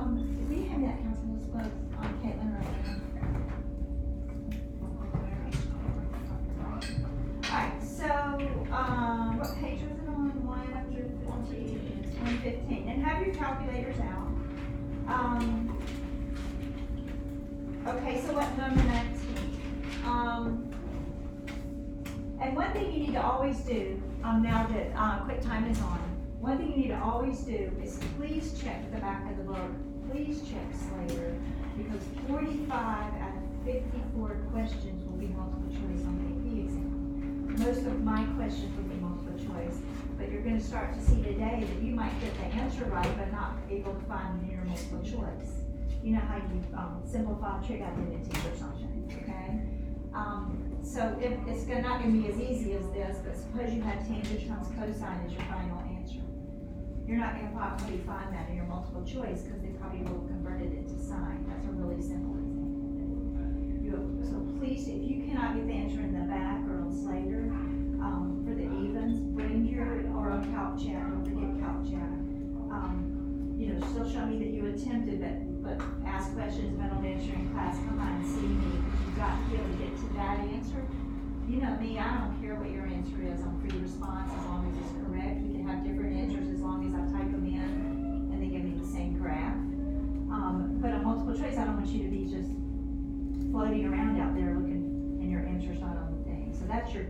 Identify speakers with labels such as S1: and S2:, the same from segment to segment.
S1: Do we have that counselor's book on Caitlin right now? Alright, so, what page was it on? 115. And have your calculators out. Okay, so what number 19? And one thing you need to always do, now that QuickTime is on, one thing you need to always do is please check the back of the book. Please check Slater, because 45 out of 54 questions will be multiple choice on the AP exam. Most of my questions will be multiple choice, but you're going to start to see today that you might get the answer right, but not able to find it in your multiple choice. You know how you simplify trig identities or something, okay? So it's not going to be as easy as this, but suppose you had tangent times cosine as your final answer. You're not going to probably find that in your multiple choice because they probably will have converted it to sine. That's a really simple example. So please, if you cannot get the answer in the back or on Slater for the evens, bring your, or on Calc Chat, don't forget Calc Chat. Still show me that you attempted, but ask questions if I don't answer in class. Come on and see me. You've got to be able to get to that answer. You know me, I don't care what your answer is on free response as long as it's correct. We can have different answers as long as I type them in and they give me the same graph. But on multiple choice, I don't want you to be just floating around out there looking and your answer's not on the thing. So that's your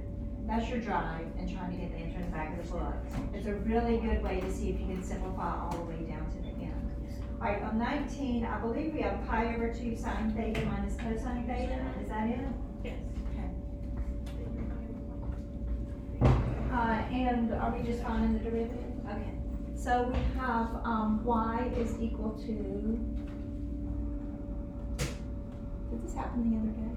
S1: drive and trying to get the answer in the back of the book. It's a really good way to see if you can simplify all the way down to the end. All right, on 19, I believe we have pi over 2 sine theta minus cosine theta. Is that it?
S2: Yes.
S1: And are we just finding the derivative? Okay. So we have y is equal to, did this happen the other day?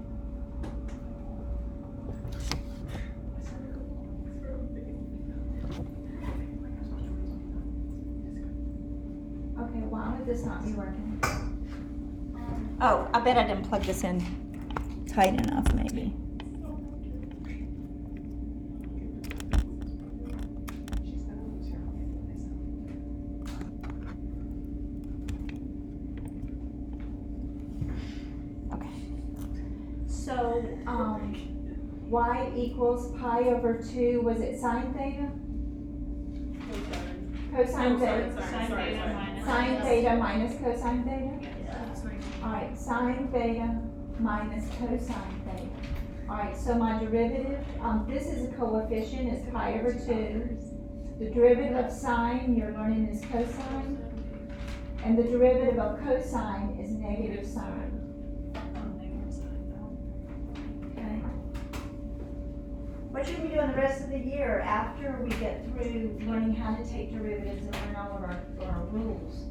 S1: Okay, why would this not be working? Oh, I bet I didn't plug this in tight enough, maybe. So, y equals pi over 2, was it sine theta? Cosine theta. Sine theta minus cosine theta? Alright, sine theta minus cosine theta. Alright, so my derivative, this is a coefficient, it's pi over 2. The derivative of sine, you're learning, is cosine. And the derivative of cosine is negative sine. What you're going to be doing the rest of the year after we get through learning how to take derivatives and learn all of our rules,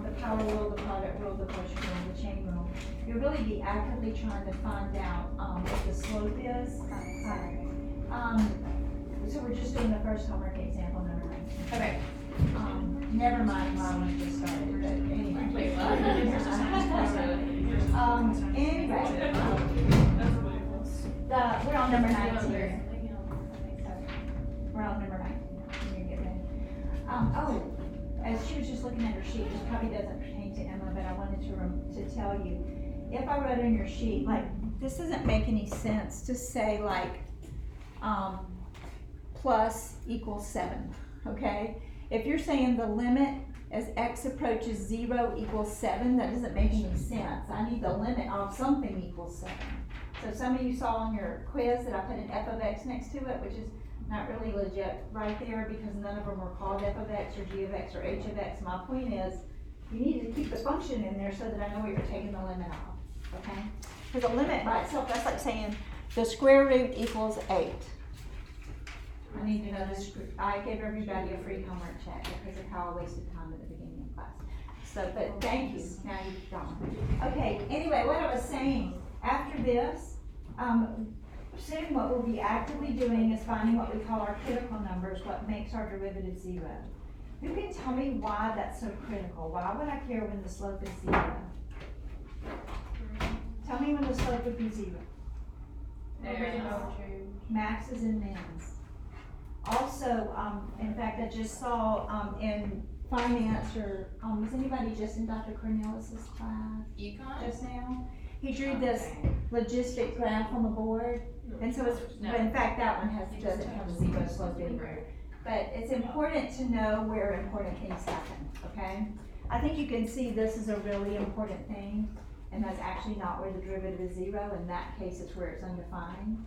S1: the power rule, the product rule, the quotient rule, the chain rule, you'll really be actively trying to find out what the slope is. So we're just doing the first homework example, number 9. Okay. Never mind why I want to get started, but anyway. We're on number 9 here. We're on number 9. Get ready. As she was just looking at her sheet, this probably doesn't pertain to Emma, but I wanted to tell you, if I wrote on your sheet, like, this doesn't make any sense to say, like, plus equals 7, okay? If you're saying the limit as x approaches 0 equals 7, that doesn't make any sense. I need the limit of something equals 7. So some of you saw on your quiz that I put an f of x next to it, which is not really legit right there because none of them were called f of x or g of x or h of x. My point is, you need to keep the function in there so that I know what you're taking the limit of, okay? Because a limit by itself, that's like saying the square root equals 8. I need to know this. I gave everybody a free homework check because of how I wasted time at the beginning of class. So, but thank you. Now you've gone. Okay, anyway, what I was saying, after this, soon what we'll be actively doing is finding what we call our critical numbers, what makes our derivative 0. Who can tell me why that's so critical? Why would I care when the slope is 0? Tell me when the slope would be 0. Maxes and mins. Also, in fact, I just saw in finance or, was anybody just in Dr. Cornelis's class
S2: Econ?
S1: just now? He drew this logistic graph on the board, and so it's, but in fact, that one doesn't have a zero slope anywhere. But it's important to know where important things happen, okay? I think you can see this is a really important thing, and that's actually not where the derivative is zero. In that case, it's where it's undefined.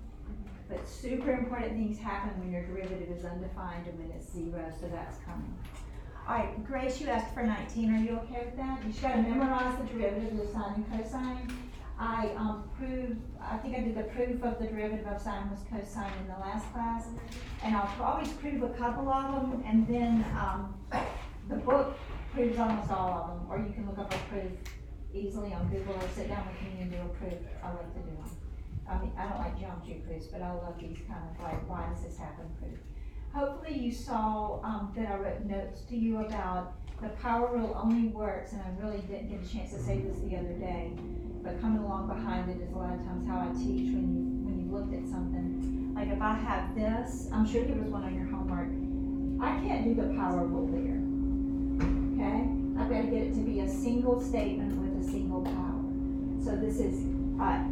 S1: But super important things happen when your derivative is undefined and when it's zero, so that's coming. All right, Grace, you asked for 19. Are you okay with that? You just gotta memorize the derivative of sine and cosine. I think I did the proof of the derivative of sine was cosine in the last class. And I'll always prove a couple of them, and then the book proves almost all of them, or you can look up a proof easily on Google or sit down with me and do a proof. I like to do them. I mean, I don't like geometry proofs, but I love these kind of like, why does this happen proof. Hopefully you saw that I wrote notes to you about the power rule only works, and I really didn't get a chance to say this the other day, but coming along behind it is a lot of times how I teach when you looked at something. Like if I have this, I'm sure there was one on your homework, I can't do the power rule there, okay? I've got to get it to be a single statement with a single power. So this is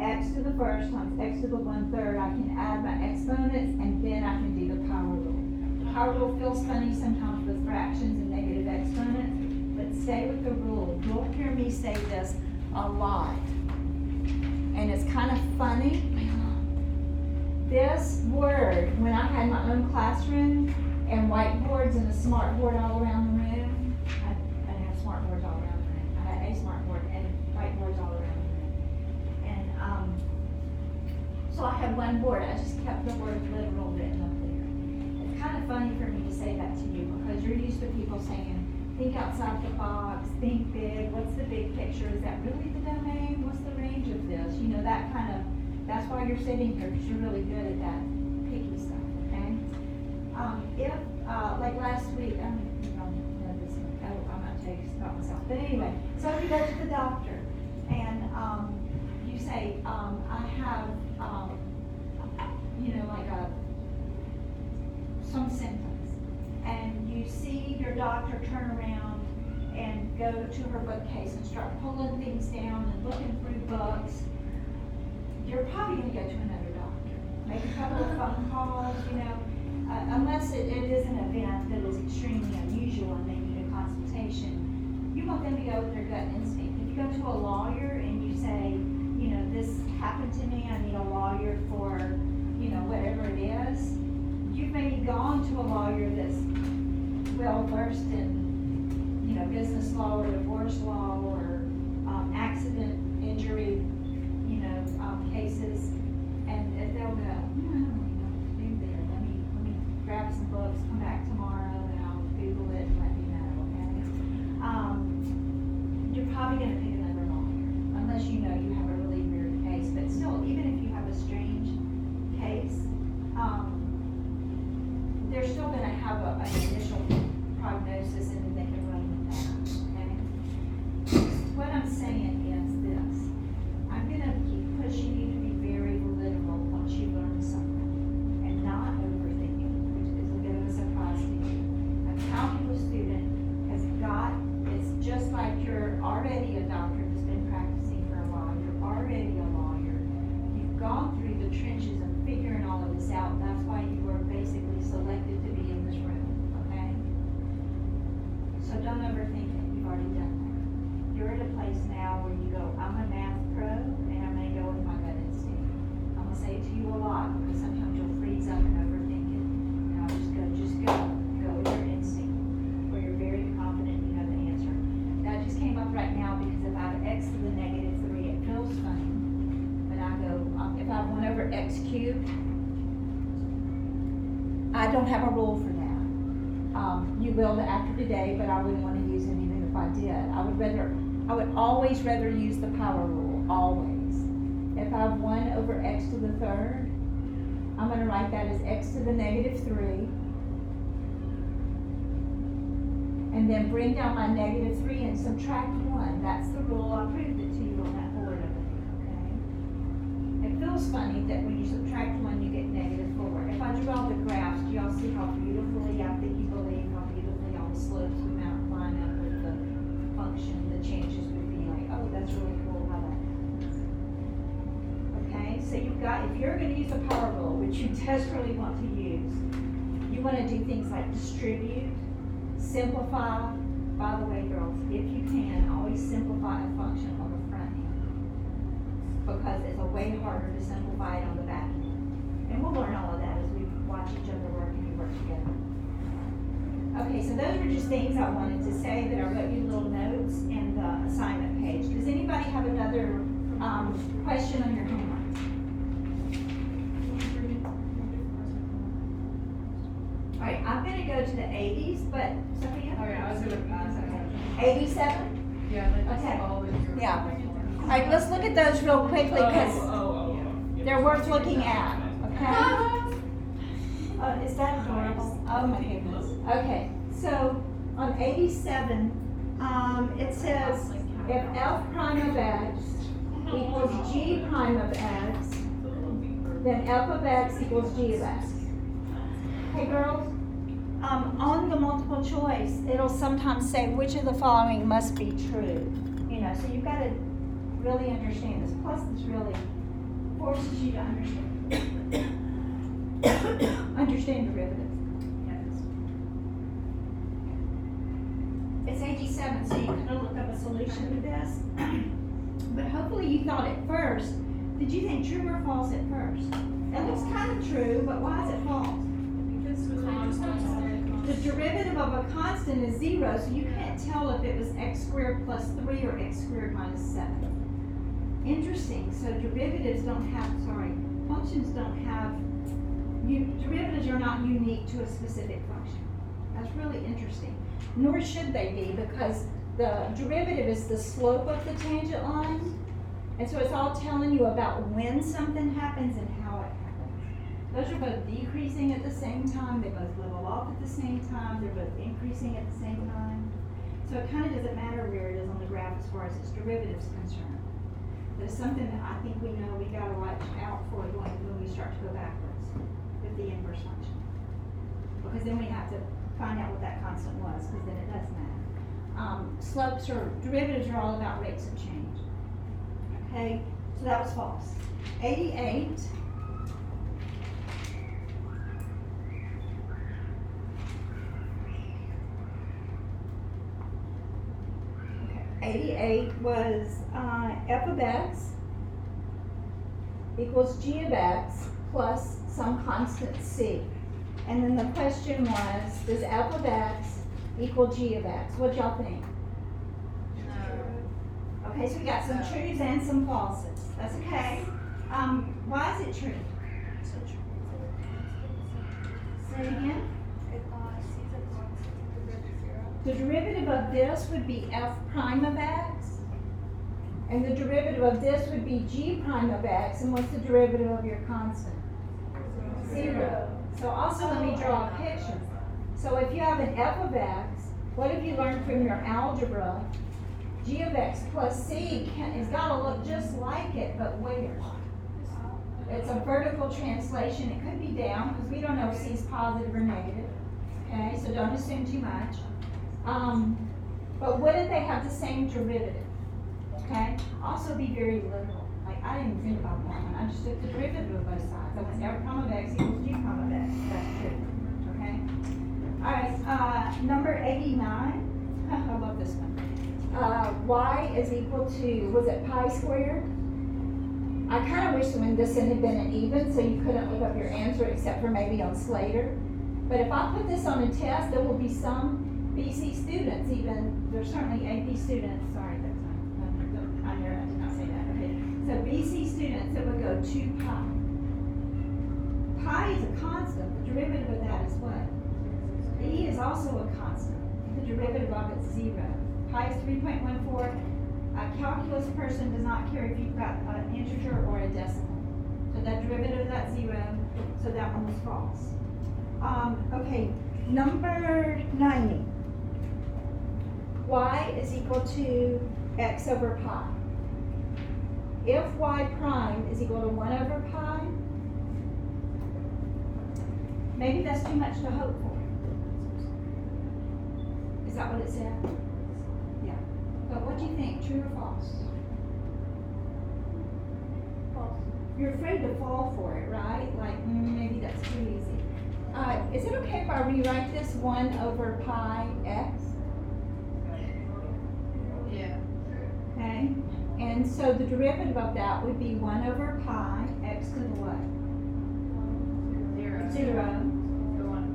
S1: x to the first times x to the 1/3. I can add my exponents, and then I can do the power rule. The power rule feels funny sometimes with fractions and negative exponents, but stay with the rule. You'll hear me say this a lot, and it's kind of funny. This word, when I had my own classroom and whiteboards and a smart board all around the room, I didn't have smart boards all around the room. I had a smart board and whiteboards all around the room. And so I had one board. I just kept the word literal written up there. It's kind of funny for me to say that to you because you're used to people saying, think outside the box, think big, what's the big picture? Is that really the domain? What's the range of this? You know, that kind of, that's why you're sitting here, because you're really good at that picky stuff, okay? If, like last week, I'm not telling you about myself, but anyway, so if you go to the doctor and you say, I have, some symptoms, and you see your doctor turn around and go to her bookcase and start pulling things down and looking through books, you're probably going to go to another doctor. Make a couple of phone calls, unless it is an event that is extremely unusual and they need a consultation. You want them to go with their gut instinct. If you go to a lawyer and you say, this happened to me, I need a lawyer for, whatever it is, you've maybe gone to a lawyer that's well versed in, business law or divorce law or accident, injury, cases, and they'll go, I don't really know what to do there. Let me grab some books, come back tomorrow, and I'll Google it and let me know, okay? You're probably going to pick another lawyer, unless you know you have a really weird case. But still, even if you have a strange case, they're still going to have an initial prognosis, and then they can run with that, okay? What I'm saying is this. I'm going to keep pushing you to be very literal once you learn something and not overthink it, which is a bit of a surprise to you. A calculus student has it's just like you're already a doctor that's been practicing for a while. You're already a lawyer. You've gone through the trenches of figuring all of this out. That's why you were basically selected to be in this room, okay? So don't overthink it. You've already done that. You're at a place now where you go, I'm a math pro, and I'm going to go with my gut instinct. I'm going to say it to you a lot, because sometimes you'll freeze up and overthink it. And I'll just go with your instinct, where you're very confident you know the answer. That just came up right now, because if I have x to the negative 3, it feels funny. But I go, if I have 1 over x cubed, I don't have a rule for that. You will after today, but I wouldn't want to use it even if I did. I would always rather use the power rule, always. If I have 1 over x to the 3rd, I'm going to write that as x to the negative 3. And then bring down my negative 3 and subtract 1. That's the rule. I proved it to you on that board over there, okay? It feels funny that when you subtract 1, you get negative 4. If I drew all the graphs, do y'all see how beautifully, I think you believe how beautifully all the slopes of Mount Klein if you're gonna use a power rule, which you desperately want to use, you wanna do things like distribute, simplify. By the way, girls, if you can, always simplify a function on the front end, because it's a way harder to simplify it on the back end. And we'll learn all of that as we watch each other work and we work together. Okay, so those were just things I wanted to say that I wrote you little notes in the assignment page. Does anybody have another question on your homework? All right, I'm gonna go to the 80s, but Sophia?
S2: Oh yeah, I was gonna pass.
S1: 87?
S2: Yeah, like just
S1: Okay.
S2: all of your.
S1: Yeah. All right, let's look at those real quickly because
S2: Oh.
S1: they're worth looking at, okay? Is that adorable? Oh my goodness. Okay, so on 87, it says if f prime of x equals g prime of x, then f of x equals g of x. Hey girls, on the multiple choice, it'll sometimes say which of the following must be true. You know, so you've got to really understand this. Plus, this really forces you to understand derivatives. It's 87, so you could look up a solution to this. But hopefully you thought at first, did you think true or false at first? It looks kind of true, but why is it false? The derivative of a constant is 0, so you can't tell if it was x squared plus 3 or x squared minus 7. Interesting, so derivatives don't have, functions don't have, derivatives are not unique to a specific function. That's really interesting. Nor should they be, because the derivative is the slope of the tangent line, and so it's all telling you about when something happens and how it happens. Those are both decreasing at the same time, they both level off at the same time, they're both increasing at the same time. So it kind of doesn't matter where it is on the graph as far as its derivative is concerned. But it's something that I think we know we gotta watch out for when we start to go backwards with the inverse function. Because then we have to find out what that constant was, because then it does matter. Slopes or derivatives are all about rates of change. Okay, so that was false. 88. 88 was f of x equals g of x plus some constant c. And then the question was, does f of x equal g of x? What y'all think? No. Okay, so we got some truths and some falses. That's okay. Why is it true? Say it again. The derivative of this would be f prime of x, and the derivative of this would be g prime of x, and what's the derivative of your constant? 0. So also let me draw a picture. So if you have an f of x, what have you learned from your algebra? G of x plus c has got to look just like it, but where? It's a vertical translation. It could be down, because we don't know if c is positive or negative. Okay, so don't assume too much. But wouldn't they have the same derivative? Okay? Also be very literal. Like, I didn't think about that one. I just took the derivative of both sides. I went f prime of x equals g prime of x. That's true. Okay? Alright, number 89. I love this one. Y is equal to, was it pi squared? I kind of wish when this had been an even, so you couldn't look up your answer except for maybe on Slater. But if I put this on a test, there will be some BC students, even, there's certainly AP students, sorry, that's not, I did not say that, okay. So BC students that would go 2 pi. Pi is a constant, the derivative of that is what? E is also a constant, the derivative of it is 0. Pi is 3.14. A calculus person does not care if you've got an integer or a decimal. So that derivative of that 0, so that one was false. Okay, number 90. Y is equal to x over pi. If y prime is equal to 1 over pi, maybe that's too much to hope for. Is that what it said? Yeah. But what do you think, true or false? False. you're afraid to fall for it, right? Like, maybe that's too easy. Is it okay if I rewrite this 1 over pi x?
S2: Yeah.
S1: Okay, and so the derivative of that would be 1 over pi x to the what?
S2: 0.
S1: 0.
S2: The one.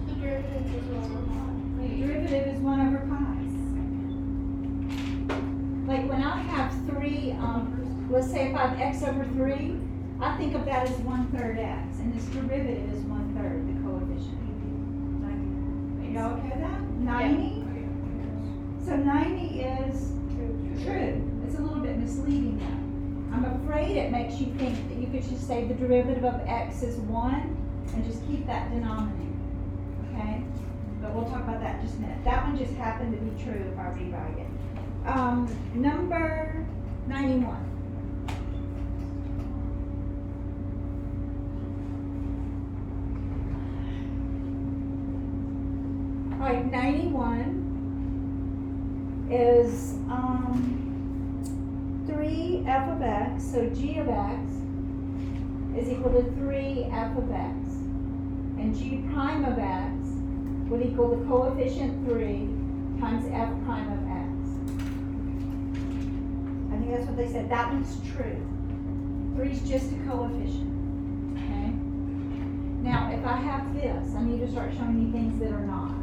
S3: The derivative is 1 over pi.
S1: The derivative is 1 over pi. Like when I have 3, let's say if I have x over 3, I think of that as 1/3 x, and this derivative is 1/3, the coefficient. Y'all okay with that? 90? So 90 is true. It's a little bit misleading though. I'm afraid it makes you think that you could just say the derivative of x is 1 and just keep that denominator. Okay? But we'll talk about that in just a minute. That one just happened to be true if I rewrite it. Number 91. All right, 91 is 3f of x, so g of x is equal to 3f of x, and g prime of x would equal the coefficient 3 times f prime of x. I think that's what they said. That one's true. 3 is just a coefficient. Okay? Now, if I have this, I need to start showing you things that are not.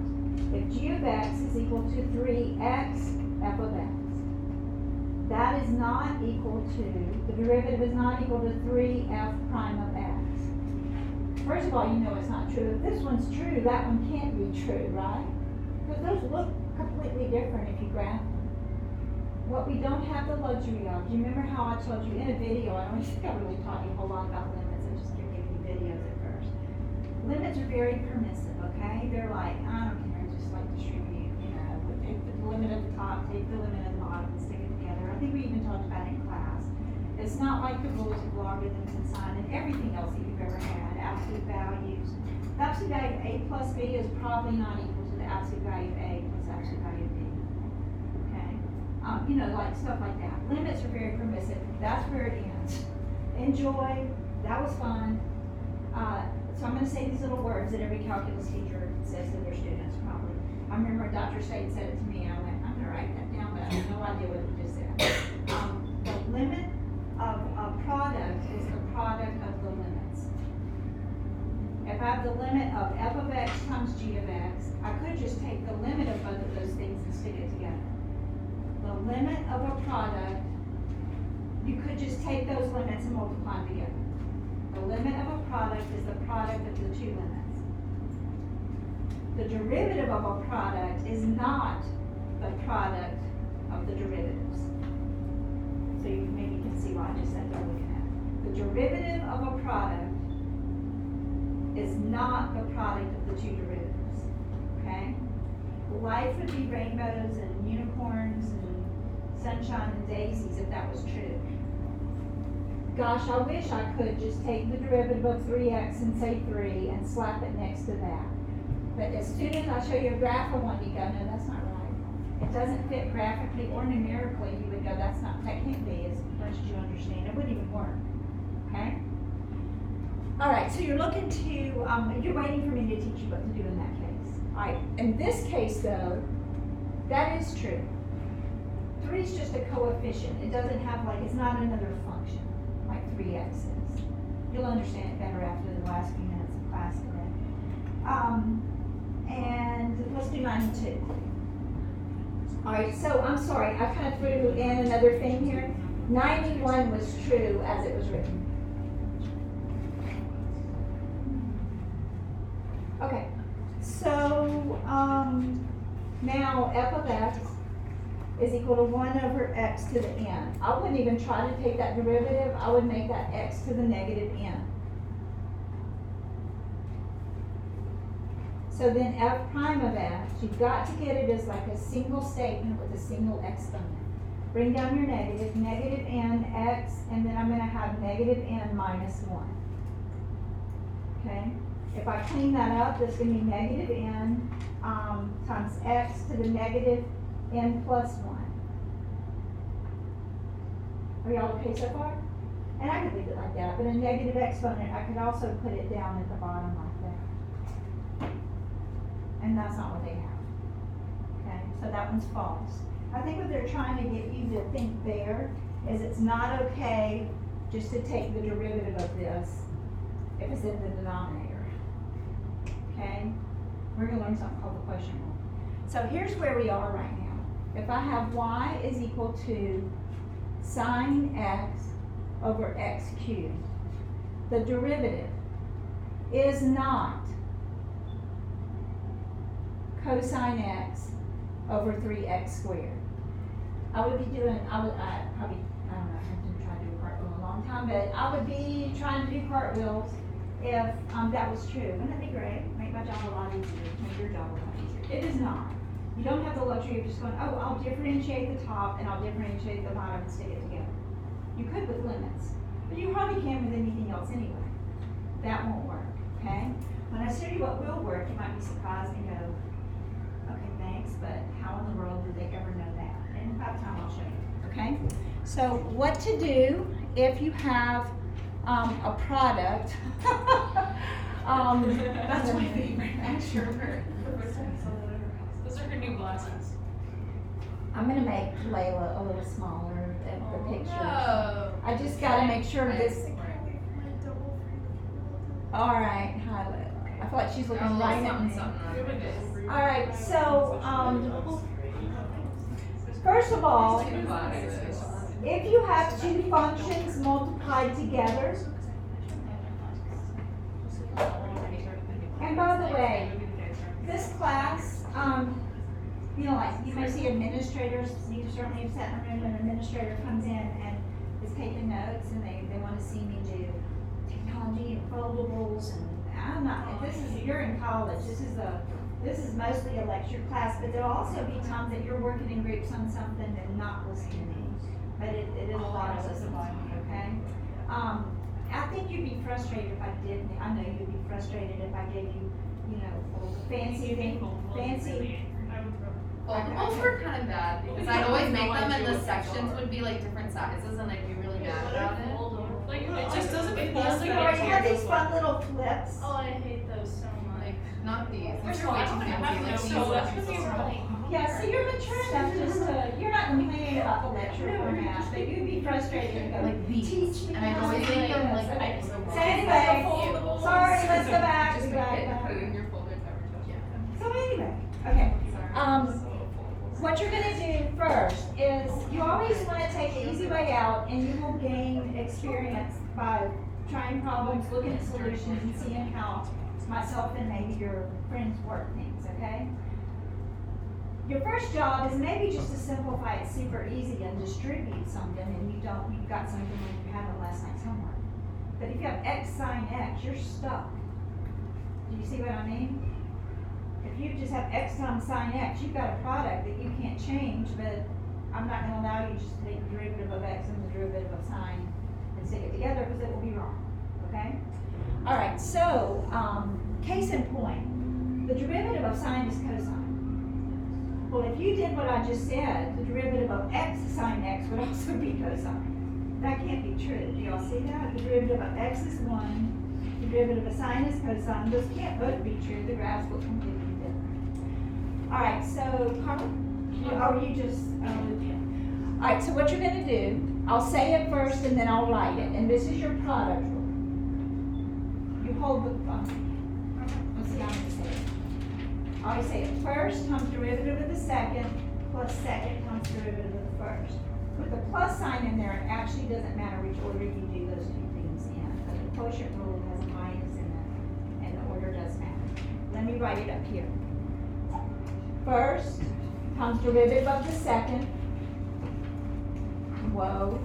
S1: If g of x is equal to 3x f of x, that is not equal to, the derivative is not equal to 3f prime of x. First of all, you know it's not true. If this one's true, that one can't be true, right? Because those look completely different if you graph them. What we don't have the luxury of, do you remember how I told you in a video, I don't think I really taught you a whole lot about limits, I just gave you videos at first. Limits are very permissive, okay? They're like, I don't care, just like distribute, you know, take the limit at the top, take the limit at the bottom, and stick it together. I think we even talked about it in class. It's not like the rules of logarithms and sine and everything else that you've ever had, absolute values. The absolute value of a plus b is probably not equal to the absolute value of a plus absolute value of b. Okay? You know, like stuff like that. Limits are very permissive. That's where it ends. Enjoy. That was fun. So I'm going to say these little words that every calculus teacher says to their students probably. I remember Dr. Shade said it to me, and I went, I'm going to write that down, but I have no idea what he just said. The limit of a product is the product of the limits. If I have the limit of f of x times g of x, I could just take the limit of both of those things and stick it together. The limit of a product, you could just take those limits and multiply them together. The limit of a product is the product of the two limits. The derivative of a product is not the product of the derivatives. So you maybe can see what I just said they're looking at. The derivative of a product is not the product of the two derivatives. Okay? Life would be rainbows and unicorns and sunshine and daisies if that was true. Gosh, I wish I could just take the derivative of 3x and say 3 and slap it next to that. But as soon as I show you a graph of one, you go, no, that's not right. It doesn't fit graphically or numerically. You would go, that can't be as much as you understand. It wouldn't even work. Okay? All right, so you're looking to, you're waiting for me to teach you what to do in that case. All right, in this case though, that is true. 3 is just a coefficient. It doesn't have it's not another function like 3x is. You'll understand it better after the last few minutes of class today. And let's do 92. All right, so I'm sorry, I kind of threw in another thing here. 91 was true as it was written. Okay, so now f of x is equal to 1 over x to the n. I wouldn't even try to take that derivative. I would make that x to the negative n. So then f prime of x, you've got to get it as like a single statement with a single exponent. Bring down your negative, negative n x, and then I'm going to have negative n minus 1. Okay? If I clean that up, that's going to be negative n times x to the negative n plus 1. Are y'all okay so far? And I could leave it like that, but a negative exponent, I could also put it down at the bottom like that. And that's not what they have. Okay, so that one's false. I think what they're trying to get you to think there is it's not okay just to take the derivative of this if it's in the denominator. Okay? We're gonna learn something called the quotient rule. So here's where we are right now. If I have y is equal to sine x over x cubed, the derivative is not cosine x over 3x squared. I would be doing, I don't know, I haven't tried to do a cartwheel in a long time, but I would be trying to do cartwheels if that was true. Wouldn't that be great? Make my job a lot easier, make your job a lot easier. It is not. You don't have the luxury of just going, oh, I'll differentiate the top and I'll differentiate the bottom and stick it together. You could with limits, but you hardly can with anything else anyway. That won't work, okay? When I show you what will work, you might be surprised and go, okay, thanks, but how in the world did they ever know that? And about time I'll show you, okay? So what to do if you have a product.
S2: That's my favorite picture. Those are her new glasses.
S1: I'm gonna make Layla a little smaller than the picture.
S2: No.
S1: I just gotta make sure this. All right, hi Layla. I feel like she's looking right at me. All right, so first of all, if you have two functions multiplied together, and by the way, this class, you know, like you may see administrators, you certainly have sat in a room when an administrator comes in and is taking notes and they want to see me do technology and foldables, and I'm not, you're in college, this is mostly a lecture class, but there'll also be times that you're working in groups on something and not listening to me, but it is a lot of listening, okay? I think you'd be frustrated if I didn't, I know you'd be frustrated if I gave you, you know, fancy.
S2: Foldables were kind of bad because I'd always make them and the sections would be like different sizes and I'd be really mad about it.
S4: Like, it just doesn't feel
S1: You
S4: like
S1: already have these fun little flips.
S3: Oh, I hate those so much.
S2: Like, not these.
S4: First
S2: These
S4: of
S2: are
S4: all,
S2: way
S4: I
S2: too
S4: don't have
S2: fancy.
S4: no
S2: Like,
S4: so
S2: these
S4: that's gonna be really.
S1: Yeah, so you're mature enough just to, you're not complaining about the lecture format, but you'd be frustrated and go,
S2: like these.
S1: teach me
S2: And I'd
S1: how
S2: always
S1: to do
S2: make them
S1: this.
S2: like
S1: Okay.
S2: so
S1: So anyway, sorry, let's go back.
S2: Just
S1: Go
S2: like
S1: back,
S2: it,
S1: back.
S2: put it in your folder cover. Yeah.
S1: So anyway, okay.
S2: Sorry.
S1: What you're gonna do first is, you always wanna take the easy way out, and you will gain experience by trying problems, looking at solutions, and seeing how myself and maybe your friends work things, okay? Your first job is maybe just to simplify it super easy and distribute something, and you've got something like you had on last night's homework. But if you have x sine x, you're stuck. Do you see what I mean? If you just have x times sine x, you've got a product that you can't change, but I'm not gonna allow you just to take the derivative of x and the derivative of sine and stick it together, because it will be wrong, okay? All right, so, case in point, the derivative of sine is cosine. Well, if you did what I just said, the derivative of x sine x would also be cosine. That can't be true. Do y'all see that? The derivative of x is 1, the derivative of sine is cosine. Those can't both be true. The graphs look completely different. All right, so, Carmen? You just, all right, so what you're gonna do, I'll say it first and then I'll write it, and this is your product rule. You hold the, let's see how I'm gonna say it. I always say it first times derivative of the second plus second times derivative of the first. With the plus sign in there, it actually doesn't matter which order you do those two things in, but the quotient rule has a minus in it, and the order does matter. Let me write it up here. First times derivative of the second. Whoa.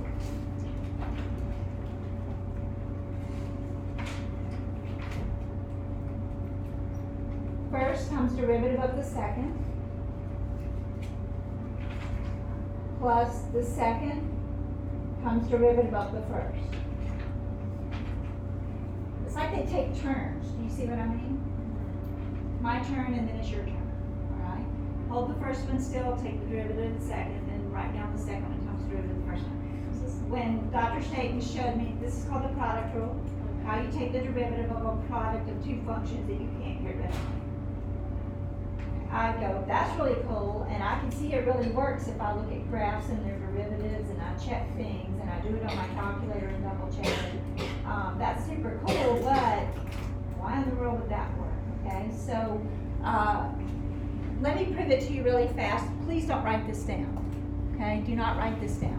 S1: First times derivative of the second plus the second times derivative of the first. It's like they take turns. Do you see what I mean? My turn and then it's your turn. All right? Hold the first one still, take the derivative of the second, then write down the second one times the derivative of the first one. when Dr. Staten showed me, this is called the product rule, how you take the derivative of a product of two functions that you can't get rid of. I go, that's really cool, and I can see it really works if I look at graphs and their derivatives, and I check things, and I do it on my calculator and double check it. That's super cool, but why in the world would that work? Okay, so let me prove it to you really fast. Please don't write this down. Okay, do not write this down.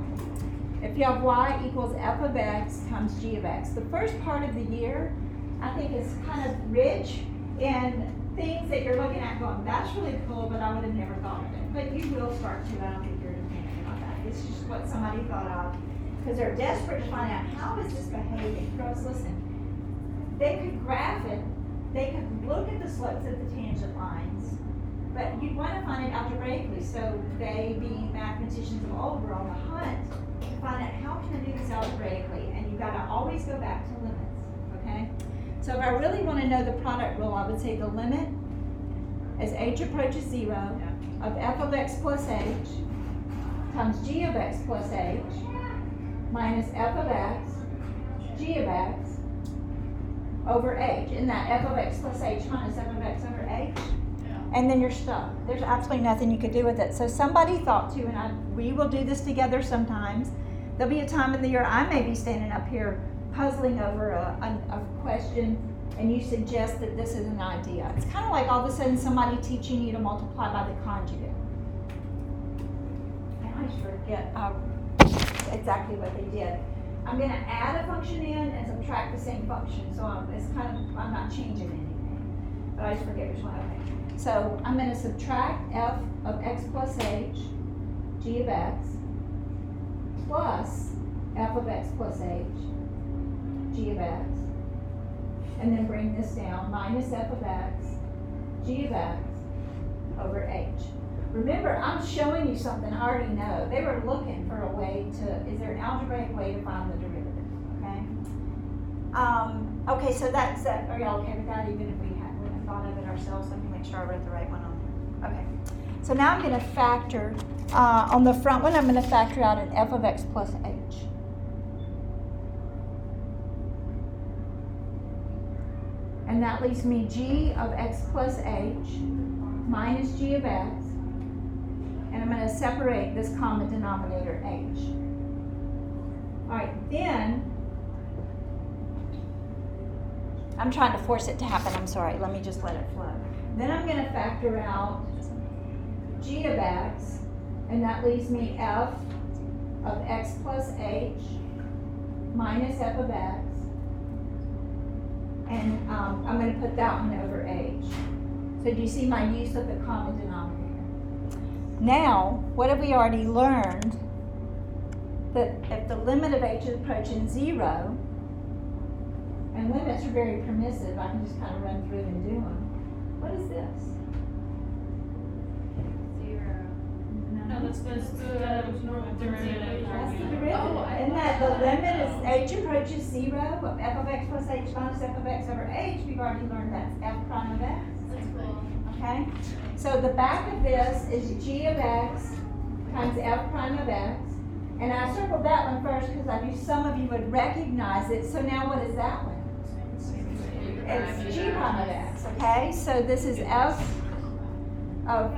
S1: If you have y equals f of x times g of x, the first part of the year, I think is kind of rich in things that you're looking at going, that's really cool, but I would have never thought of it. But you will start to. I don't think you're dependent on that. It's just what somebody thought of, because they're desperate to find out, how is this behaving? Girls, listen, they could graph it, they could look at the slopes of the tangent lines, but you'd want to find it algebraically. So they, being mathematicians of old, were on the hunt to find out, how can I do this algebraically? And you've got to always go back to limits, okay? So if I really want to know the product rule, I would say the limit as h approaches 0 of f of x plus h times g of x plus h minus f of x, g of x over h. Isn't that f of x plus h minus f of x over h? And then you're stuck. There's absolutely nothing you could do with it. So somebody thought to, and we will do this together sometimes, there'll be a time in the year I may be standing up here puzzling over a question, and you suggest that this is an idea. It's kind of like all of a sudden somebody teaching you to multiply by the conjugate. And I forget exactly what they did. I'm going to add a function in and subtract the same function, so I'm not changing anything, but I just forget which one. Okay. So I'm going to subtract f of x plus h, g of x, plus f of x plus h, g of x, and then bring this down, minus f of x, g of x, over h. Remember, I'm showing you something I already know. They were looking for a way to, is there an algebraic way to find the derivative, okay? Okay, so that's that. Are y'all okay with that, even if we hadn't thought of it ourselves? Let me make sure I wrote the right one on there. Okay, so now I'm going to factor, on the front one, I'm going to factor out an f of x plus h. And that leaves me g of x plus h minus g of x. And I'm going to separate this common denominator h. All right, then, I'm trying to force it to happen. I'm sorry. Let me just let it flow. Then I'm going to factor out g of x, and that leaves me f of x plus h minus f of x. And I'm going to put that one over h. So do you see my use of the common denominator? Now, what have we already learned? That if the limit of h is approaching 0, and limits are very permissive, I can just kind of run through and do them. What is this?
S2: 0.
S4: No, that's the derivative.
S1: That's the derivative. Isn't that the limit is h approaches 0 of f of x plus h minus f of x over h? We've already learned that's f prime of x.
S3: That's cool.
S1: Okay? So the back of this is g of x times f prime of x. And I circled that one first because I knew some of you would recognize it. So now what is that one? It's g prime of x, okay? So this is f of,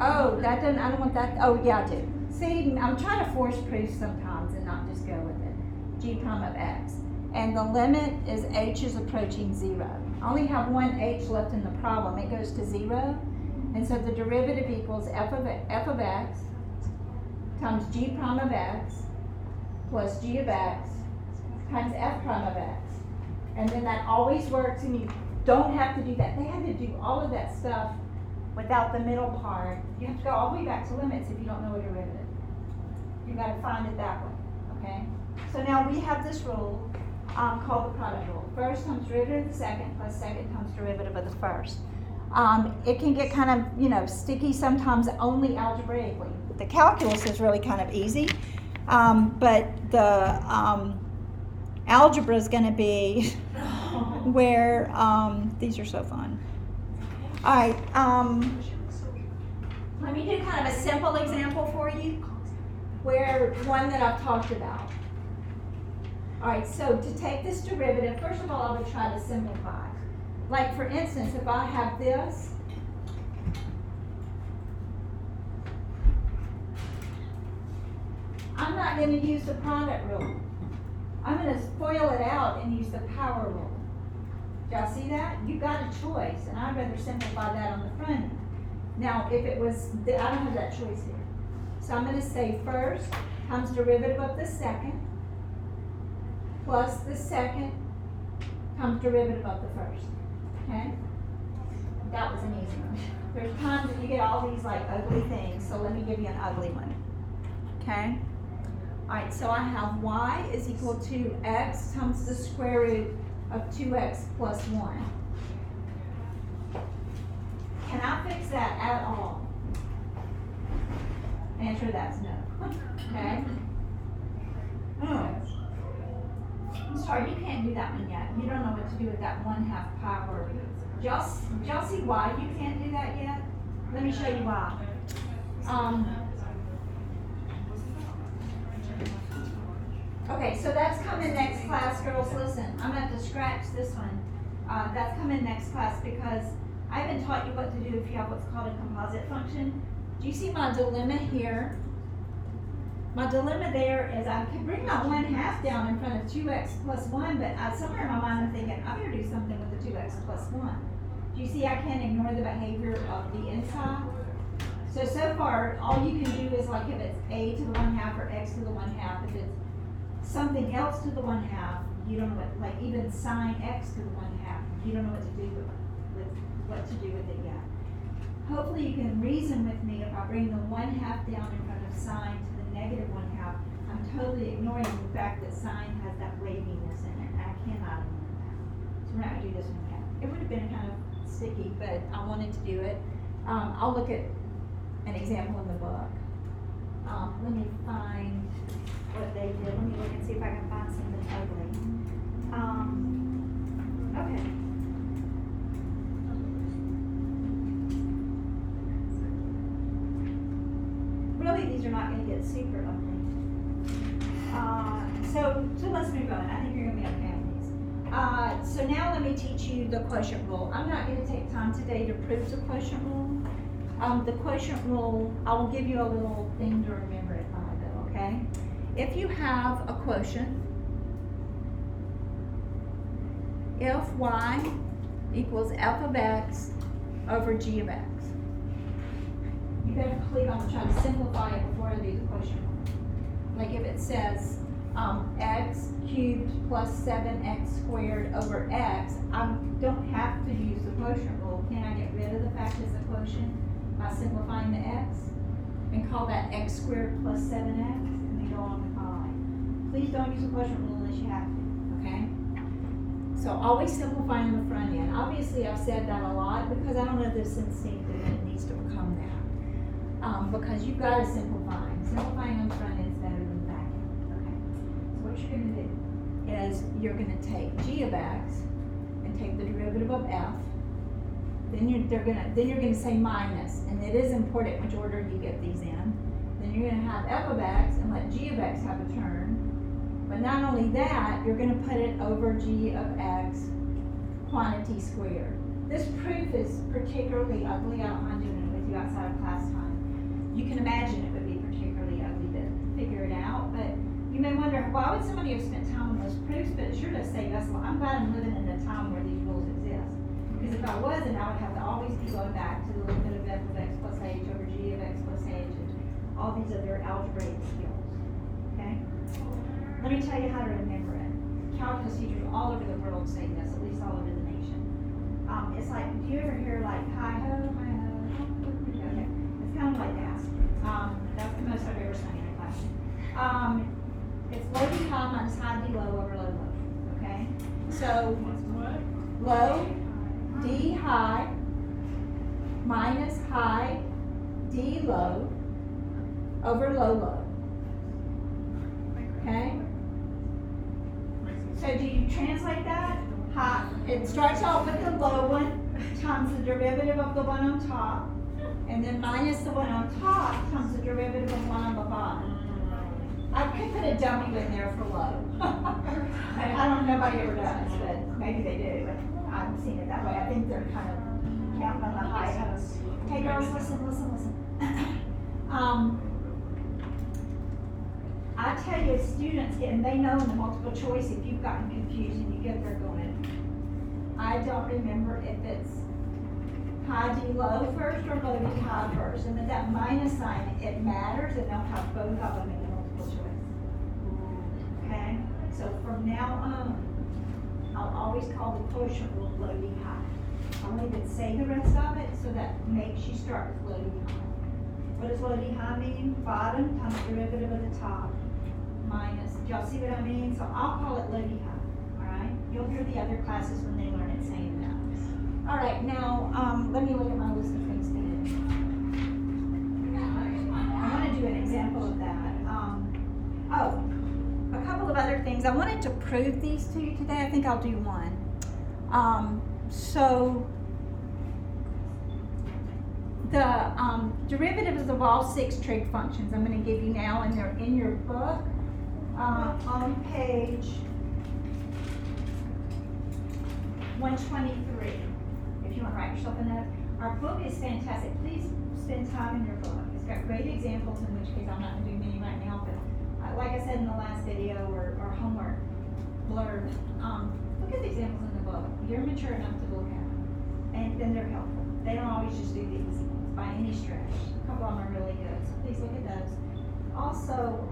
S1: oh, that doesn't, I don't want that, oh yeah, I do. See, I'm trying to force proof sometimes and not just go with it. G prime of x. And the limit is h is approaching 0. I only have one h left in the problem. It goes to 0. And so the derivative equals f of x times g prime of x plus g of x times f prime of x. And then that always works, and you don't have to do that. They had to do all of that stuff without the middle part. You have to go all the way back to limits if you don't know a derivative. You got to find it that way, okay? So now we have this rule called the product rule. First times derivative of the second plus second times derivative of the first. It can get kind of, sticky sometimes only algebraically. The calculus is really kind of easy, but the algebra is going to be where, these are so fun. All right, let me do kind of a simple example for you. where one that I've talked about. Alright, so to take this derivative, first of all, I would try to simplify. Like for instance, if I have this, I'm not going to use the product rule. I'm going to FOIL it out and use the power rule. Do y'all see that? You got a choice, and I'd rather simplify that on the front end. Now, if it was, I don't have that choice here. So I'm going to say first times derivative of the second plus the second times derivative of the first. Okay? That was an easy one. There's times that you get all these like ugly things, so let me give you an ugly one. Okay? Alright, so I have y is equal to x times the square root of 2x plus 1. Can I fix that at all? Answer to that's no. Okay? I'm sorry, you can't do that one yet. You don't know what to do with that 1/2 power. Y'all see why you can't do that yet? Let me show you why. Okay, so that's coming next class, girls. Listen, I'm gonna have to scratch this one. That's coming next class because I haven't taught you what to do if you have what's called a composite function. Do you see my dilemma here? My dilemma there is I could bring my 1/2 down in front of 2x plus 1, but somewhere in my mind I'm thinking, I'm gonna do something with the 2x plus 1. Do you see I can't ignore the behavior of the inside? So far, all you can do is like if it's a to the 1/2 or x to the 1/2, if it's something else to the 1/2, you don't know what, like even sine x to the 1/2, you don't know what to do with it yet. Hopefully you can reason with me if I bring the 1/2 down in front of sine to the negative 1/2, I'm totally ignoring the fact that sine has that waviness in it, and I cannot ignore that. So we're not gonna do this one yet. It would have been kind of sticky, but I wanted to do it. I'll look at an example in the book. Let me find what they did. Let me look and see if I can find something ugly. Okay. Really, these are not going to get super ugly. So let's move on. I think you're going to be okay on these. So now let me teach you the quotient rule. I'm not going to take time today to prove the quotient rule. The quotient rule, I will give you a little thing to remember it by though, okay? If you have a quotient, if y equals f of x over g of x, you better click on try to simplify it before I do the quotient rule. Like if it says x cubed plus 7x squared over x, I don't have to use the quotient rule. Can I get rid of the fact it's a quotient by simplifying the x and call that x squared plus 7x and then go on with my life? Please don't use the quotient rule unless you have to, okay? So always simplify on the front end. Obviously I've said that a lot because I don't know if it's instinctive and it needs to become that. Because you've got to simplify. Simplifying on the front end is better than the back end, okay? So what you're going to do is you're going to take g of x and take the derivative of f. Then you're going to say minus, and it is important which order you get these in. Then you're going to have f of x and let g of x have a term. But not only that, you're going to put it over g of x quantity squared. This proof is particularly ugly. I don't mind doing it with you outside of class time. You can imagine it would be particularly ugly to figure it out, but you may wonder, why would somebody have spent time on those proofs? But it sure does save us a lot. I'm glad I'm living in a time where these rules exist. Because if I wasn't, I would have to always be going back to the limit of f of x plus h over g of x plus h and all these other algebraic skills. Okay? Let me tell you how to remember it. Calculus teachers all over the world say this, at least all over the nation. It's like, do you ever hear like hi-ho, hi-ho? Okay. It's kind of like that. That's the most I've ever sung in a class. It's low d high minus high d low over low low. Okay? So, low d high minus high d low over low low. Okay? So do you translate that? High. It starts off with the low one times the derivative of the one on top, and then minus the one on top times the derivative of one on the bottom. a dummy in there for low. I don't know, nobody ever does, but maybe they do, but I've seen it that way. I think they're kind of counting on the high hopes. Hey girls, listen. I tell you, students get, and they know in the multiple choice, if you've gotten confused and you get there going, I don't remember if it's high D low first or low D high first, and then that minus sign, it matters, and they'll have both of them in the multiple choice. Okay, so from now on, I'll always call the quotient rule low D high. I'll even say the rest of it, so that makes you start with low D high. What does low D high mean? Bottom times derivative of the top minus. Do y'all see what I mean? So I'll call it low D high. All right. You'll hear the other classes when they learn it saying that. All right. Now let me look at my list of things to do. I want to do an example of that. A couple of other things. I wanted to prove these to you today. I think I'll do one. So the derivatives of all 6 trig functions I'm going to give you now, and they're in your book on page 123. If you want to write yourself a note. Our book is fantastic. Please spend time in your book. It's got great examples, in which case I'm not going to do many right now, but like I said in the last video or homework blurb, look at the examples in the book. You're mature enough to look at them, and then they're helpful. They don't always just do the easy ones by any stretch. A couple of them are really good, so please look at those. Also,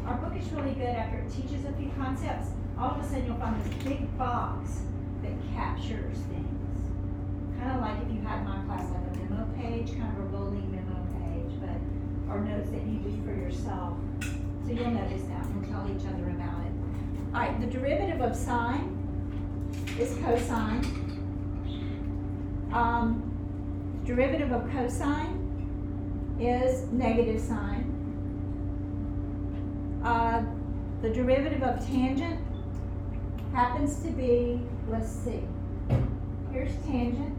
S1: our book is really good after it teaches a few concepts. All of a sudden you'll find this big box that captures things. Kind of like if you had my class like a memo page, kind of a rolling memo page, but or notes that you do for yourself. So you'll notice that, and we'll tell each other about it. All right, the derivative of sine is cosine. Derivative of cosine is negative sine. The derivative of tangent happens to be, let's see, here's tangent.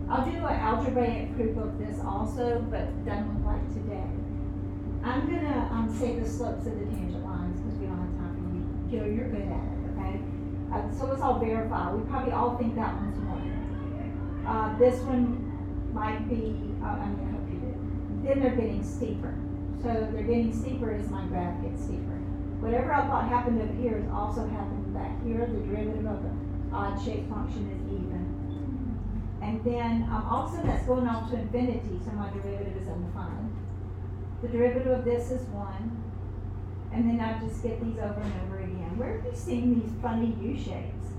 S1: I'll do an algebraic proof of this also, but doesn't look like today. I'm gonna say the slopes of the tangent lines because we don't have time for you. You're good at it, okay? So let's all verify. We probably all think that one's one. This one might be, I hope you do. Then they're getting steeper. So they're getting steeper as my graph gets steeper. Whatever I thought happened up here is also happening back here. The derivative of the odd shaped function is even. And then also that's going on to infinity, so my derivative is undefined. The derivative of this is 1. And then I just get these over and over again. Where have you seen these funny U shapes?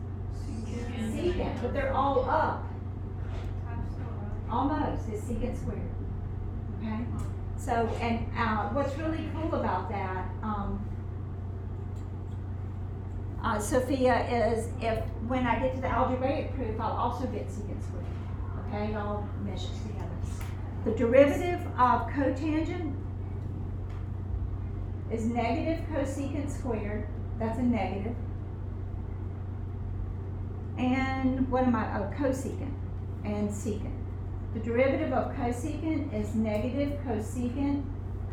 S1: Secant, but they're all up. Almost, it's secant squared. Okay? So, and what's really cool about that, Sophia, is if when I get to the algebraic proof, I'll also get secant squared. Okay, it all meshes together. The derivative of cotangent is negative cosecant squared. That's a negative. And what am I? Oh, cosecant and secant. The derivative of cosecant is negative cosecant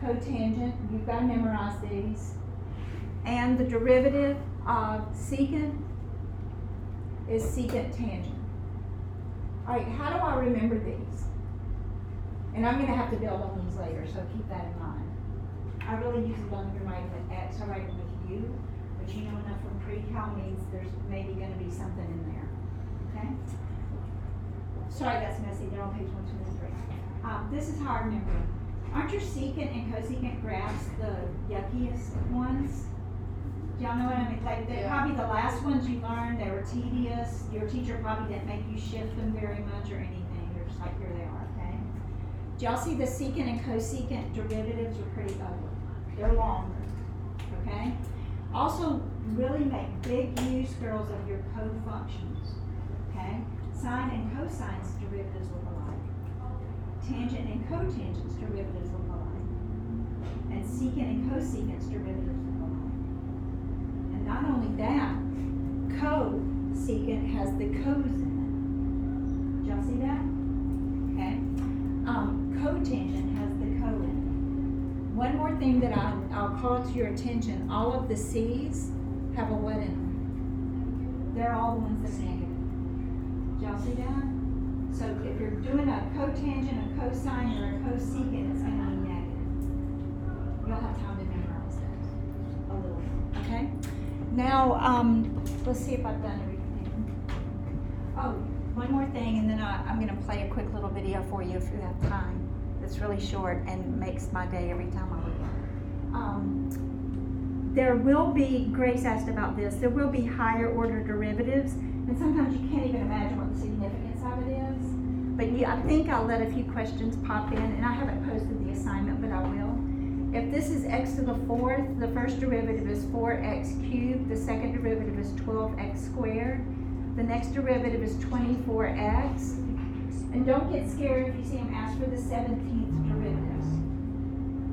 S1: cotangent. You've got to memorize these. And the derivative of secant is secant tangent. All right, how do I remember these? And I'm going to have to build on these later, so keep that in mind. I really use it on your writing with X, I write it with U, but you know enough from pre-cal means there's maybe going to be something in there. Okay? Sorry, that's messy. They're on page 123. This is how I remember them. Aren't your secant and cosecant graphs the yuckiest ones? Do y'all know what I mean? Like, they're probably the last ones you learned. They were tedious. Your teacher probably didn't make you shift them very much or anything. They're just like, here they are, okay? Do y'all see the secant and cosecant derivatives are pretty ugly. They're longer, okay? Also, really make big use, girls, of your co-functions, okay? Sine and cosine's derivatives look alike. Tangent and cotangent's derivatives look alike. And secant and cosecant's derivatives look alike. And not only that, cosecant has the cos in it. Did y'all see that? Okay. Cotangent has the co in it. one more thing that I'll call to your attention, all of the C's have a what in them? They're all the ones that's negative. Did y'all see that? So if you're doing a cotangent, a cosine, or a cosecant, it's gonna be negative. You'll have time to memorize those a little bit, okay? Now, let's see if I've done everything. Oh, one more thing, and then I'm gonna play a quick little video for you if you have time. It's really short and makes my day every time I look at it. There will be, Grace asked about this, there will be higher order derivatives, and sometimes you can't even imagine what the significance of it is. But I think I'll let a few questions pop in, and I haven't posted the assignment, but I will. If this is x to the fourth, the first derivative is 4x cubed, the second derivative is 12x squared, the next derivative is 24x. And don't get scared if you see them ask for the 17th derivative.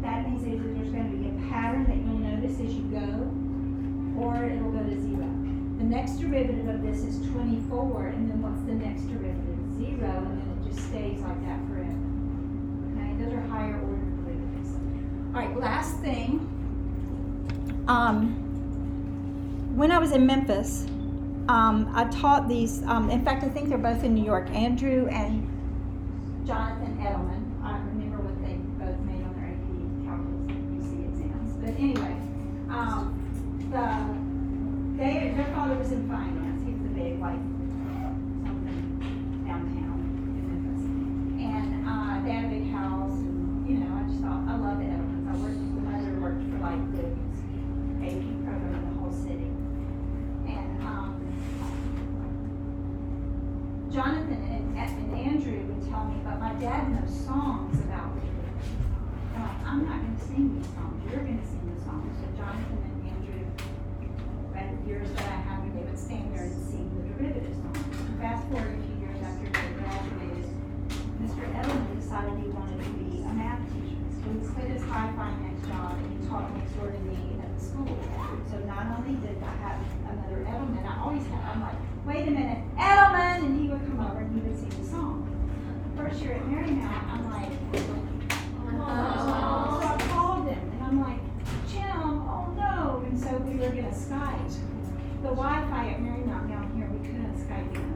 S1: That means either there's going to be a pattern that you'll notice as you go, or it'll go to 0. The next derivative of this is 24, and then what's the next derivative? 0, and then it just stays like that forever. Okay, those are higher order derivatives. All right, last thing. When I was in Memphis, I taught these, in fact, I think they're both in New York, Andrew and Jonathan Edelman. I remember what they both made on their AP calculus and UC exams. But anyway, their father was in finance. He was a big, like, something downtown in Memphis. And they had a big house. And, I just thought, I love the Edelmans. The mother worked for, like, the AP program in the whole city. And Jonathan and Andrew would tell me, but my dad knows songs about it. I'm like, I'm not going to sing these songs. You're going to sing the songs. So Jonathan and Andrew, at the years that I had, they would stand there and sing the derivative songs. Fast forward a few years after they graduated, Mr. Edelman decided he wanted to be a math teacher. So he quit his high finance job and he taught next door to me at the school. So not only did I have another Edelman, I always had, I'm like, wait a minute, Edelman! And he would come over and he would sing the song. First year at Marymount, I'm like, oh. So I called him and I'm like, Jim, oh no. And so we were gonna Skype. The Wi-Fi at Marymount down here, we couldn't Skype him.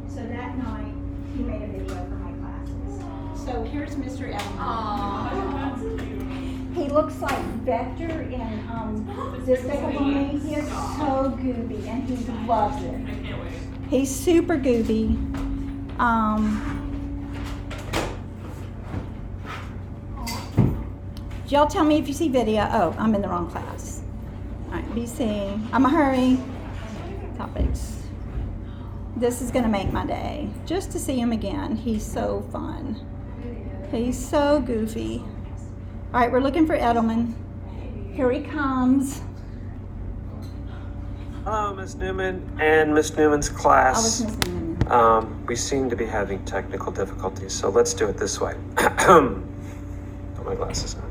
S1: So that night, he made a video for my classes. So here's Mr. Edelman. He looks like Vector in Despicable Me. He is so gooby and he loves it. He's super gooby. Y'all tell me if you see video. Oh, I'm in the wrong class. All right, BC. I'm a hurry. Topics. This is gonna make my day. Just to see him again. He's so fun. He's so goofy. All right, we're looking for Edelman. Here he comes.
S5: Hello, Miss Newman and Miss Newman's class.
S1: I was Miss Newman.
S5: We seem to be having technical difficulties, so let's do it this way. Put my glasses on.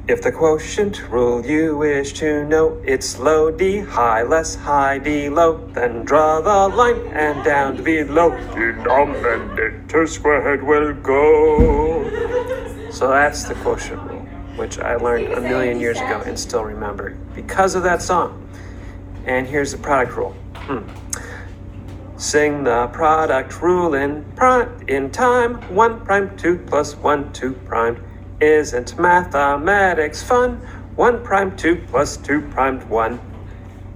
S5: If the quotient rule you wish to know, it's low D, high, less high D, low, then draw the line and down to below. Denominator squared will go. So that's the quotient rule, which I learned a million years ago and still remember because of that song. And here's the product rule. Sing the product rule in time. 1 prime 2 plus 1 2 prime. Isn't mathematics fun? 1 prime 2 plus 2 primed 1.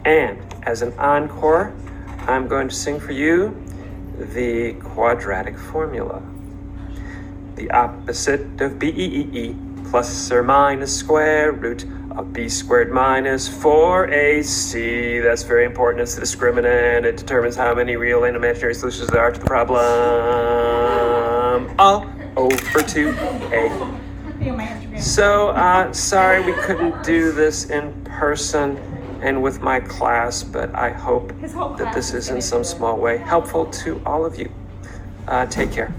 S5: And as an encore, I'm going to sing for you the quadratic formula. The opposite of B plus or minus square root of b squared minus 4ac. That's very important. It's the discriminant. It determines how many real and imaginary solutions there are to the problem. All over 2a. So, sorry we couldn't do this in person and with my class, but I hope that this is in some small way helpful to all of you. Take care.